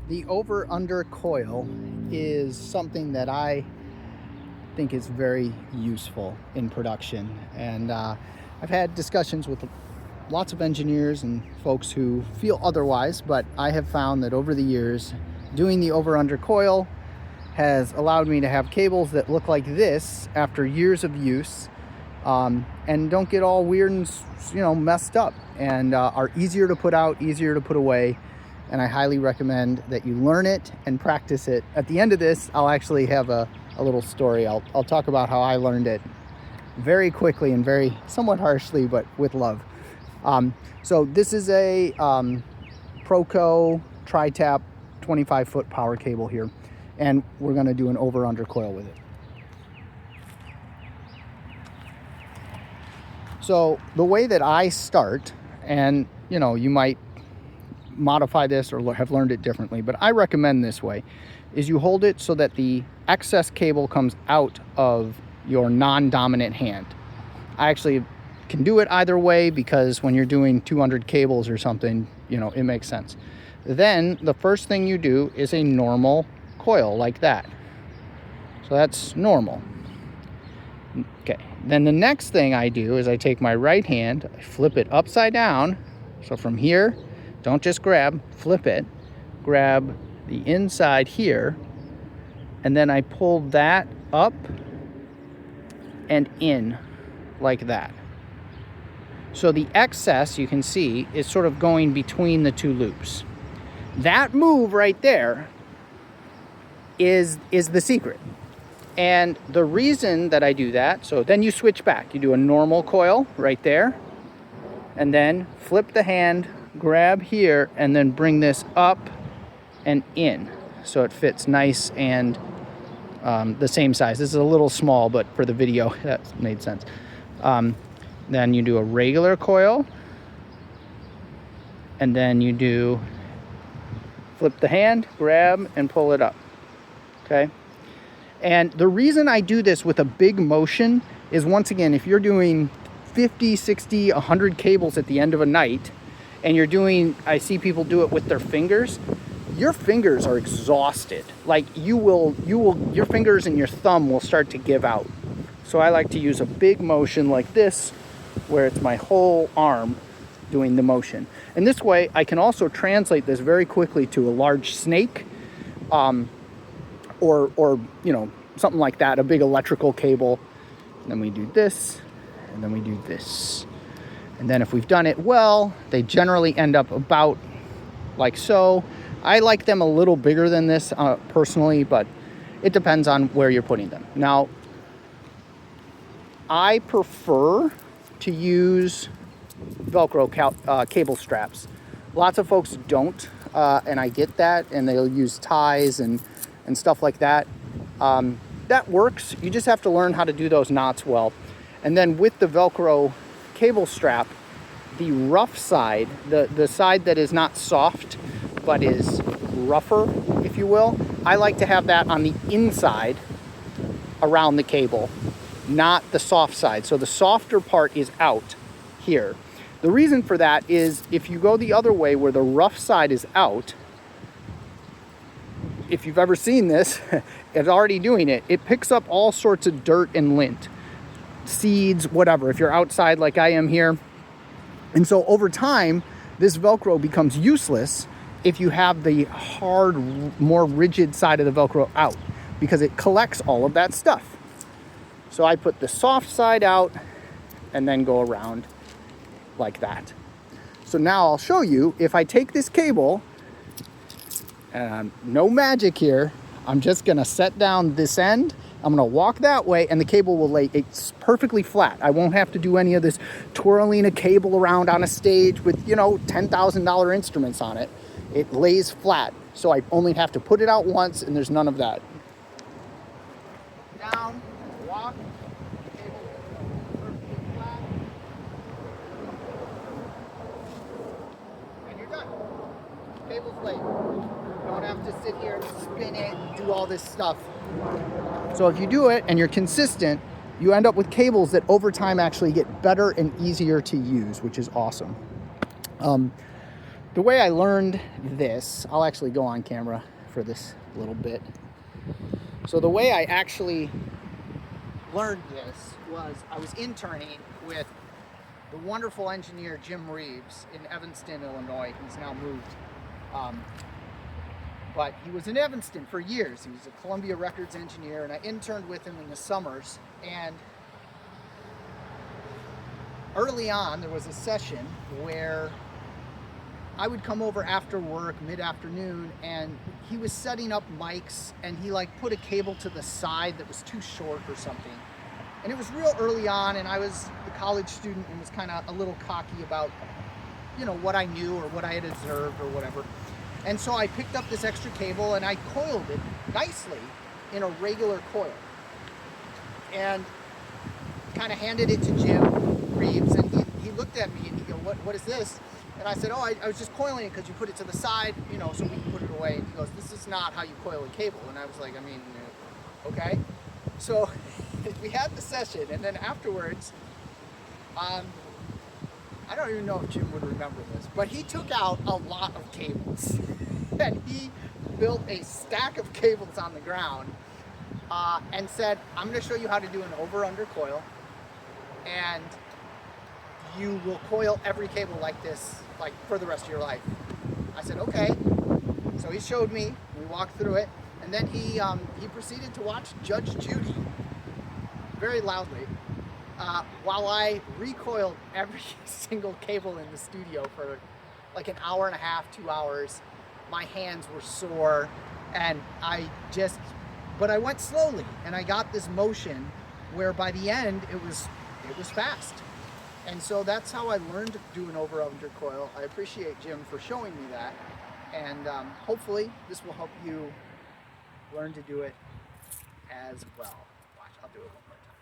The over-under coil is something that I think is very useful in production, and I've had discussions with lots of engineers and folks who feel otherwise, but I have found that over the years doing the over-under coil has allowed me to have cables that look like this after years of use, and don't get all weird and messed up, and are easier to put out, easier to put away. And I highly recommend that you learn it and practice it. At the end of this, I'll actually have a little story. I'll talk about how I learned it very quickly and very somewhat harshly, but with love. So this is a Proco tri-tap 25-foot power cable here, and we're going to do an over-under coil with it. So the way that I start, and you might modify this or have learned it differently, but I recommend this way, is you hold it so that the excess cable comes out of your non-dominant hand. I actually can do it either way because when you're doing 200 cables or something, it makes sense. Then the first thing you do is a normal coil like that. So that's normal. Okay, then the next thing I do is I take my right hand, I flip it upside down. So from here, don't just grab, flip it, grab the inside here, and then I pull that up and in like that. So the excess, you can see, is sort of going between the two loops. That move right there is the secret. And the reason that I do that, so then you switch back. You do a normal coil right there, and then flip the hand, grab here, and then bring this up and in so it fits nice and the same size. This is a little small, but for the video that made sense. Then you do a regular coil, and then you do flip the hand, grab, and pull it up. Okay, and the reason I do this with a big motion is, once again, if you're doing 50, 60, 100 cables at the end of a night, and I see people do it with their fingers, your fingers are exhausted. Like your fingers and your thumb will start to give out. So I like to use a big motion like this, where it's my whole arm doing the motion. And this way I can also translate this very quickly to a large snake, or something like that, a big electrical cable. And then we do this, and then we do this. And then if we've done it well, they generally end up about like so. I like them a little bigger than this personally, but it depends on where you're putting them. Now, I prefer to use Velcro cable straps. Lots of folks don't, and I get that, and they'll use ties and stuff like that. That works. You just have to learn how to do those knots well. And then with the Velcro cable strap, the rough side, the side that is not soft but is rougher, if you will, I like to have that on the inside around the cable, not the soft side. So the softer part is out here. The reason for that is if you go the other way where the rough side is out, if you've ever seen this, it's already doing it. It picks up all sorts of dirt and lint, seeds, whatever, if you're outside like I am here. And so over time, this Velcro becomes useless if you have the hard, more rigid side of the Velcro out, because it collects all of that stuff. So I put the soft side out and then go around like that. So now I'll show you, if I take this cable, no magic here, I'm just gonna set down this end, I'm gonna walk that way, and the cable will lay, it's perfectly flat. I won't have to do any of this twirling a cable around on a stage with, $10,000 instruments on it. It lays flat, so I only have to put it out once, and there's none of that. Down, walk, cable perfectly flat, and you're done. Cable's laid. You don't have to sit here and spin it and do all this stuff. So if you do it and you're consistent, you end up with cables that over time actually get better and easier to use, which is awesome. The way I learned this, I'll actually go on camera for this little bit. So the way I actually learned this was I was interning with the wonderful engineer Jim Reeves in Evanston, Illinois. He's now moved. But he was in Evanston for years. He was a Columbia Records engineer, and I interned with him in the summers. And early on, there was a session where I would come over after work, mid-afternoon, and he was setting up mics, and he like put a cable to the side that was too short or something. And it was real early on, and I was a college student and was kind of a little cocky about, you know, what I knew or what I had observed or whatever. And so I picked up this extra cable and I coiled it nicely in a regular coil. And kind of handed it to Jim Reeves, and he looked at me and he goes, what is this? And I said, oh, I was just coiling it because you put it to the side, you know, so we can put it away. And he goes, this is not how you coil a cable. And I was like, I mean, okay. So we had the session, and then afterwards, I don't even know if Jim would remember this, but he took out a lot of cables. And he built a stack of cables on the ground and said, I'm going to show you how to do an over-under coil, and you will coil every cable like this, like for the rest of your life. I said, okay. So he showed me, we walked through it, and then he proceeded to watch Judge Judy very loudly while I recoiled every single cable in the studio for like an hour and a half, 2 hours. My hands were sore, and but I went slowly, and I got this motion where by the end it was fast. And so that's how I learned to do an over-under coil. I appreciate Jim for showing me that, and hopefully this will help you learn to do it as well. Watch, I'll do it one more time.